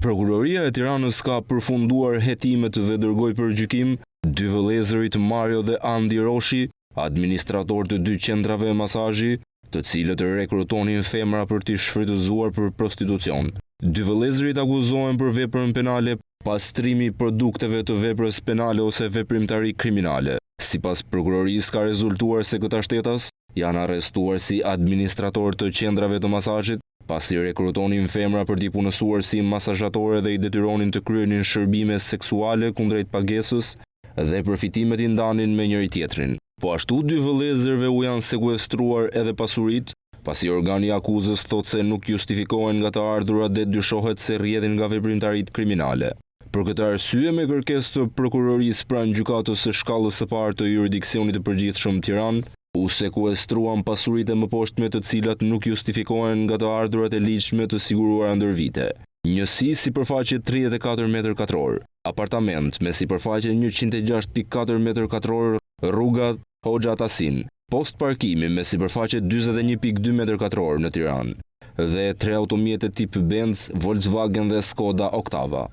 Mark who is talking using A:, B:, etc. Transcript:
A: Prokuroria e Tiranës ka përfunduar hetimet dhe dërgoi për gjykim dy vëllezërit Mario dhe Andi Roshi, administrator të dy qendrave masazhi, të cilët rekrutonin femra për t'i shfrytëzuar për prostitucion. Dy vëllezërit akuzohen për veprën penale pastrimi produkteve të veprës penale ose veprimtari kriminale. Sipas prokurorisë ka rezultuar se këta shtetas janë arrestuar si administrator të qendrave të masazhit, pasi rekrutonin femra për t'i punësuar si masazhatore dhe i detyronin të kryenin shërbime seksuale kundrejt pagesës dhe përfitimet i ndanin me njëri tjetrin. Po ashtu dy vëllezërve u janë sekuestruar edhe pasuritë, pasi organi i akuzës thotë se nuk justifikohen nga të ardhurat dhe dyshohet se rrjedhin nga veprimtaritë kriminale. Për këtë arsye, me kërkesë të prokurorisë pranë gjykatës së shkallës së parë të jurisdiksionit të përgjithshëm Tiranë, u sekuestruan pasuritë e mëposhtme të cilat nuk justifikohen nga të ardhurat e ligjshme të siguruara ndër vite. Njësi sipërfaqe 34 m2, apartament me sipërfaqe 106.4 m2, rruga Hoxha Tasin, post parkimi me sipërfaqe 41.2 m2 në Tiranë dhe 3 automjete tip Benz, Volkswagen dhe Skoda Octava.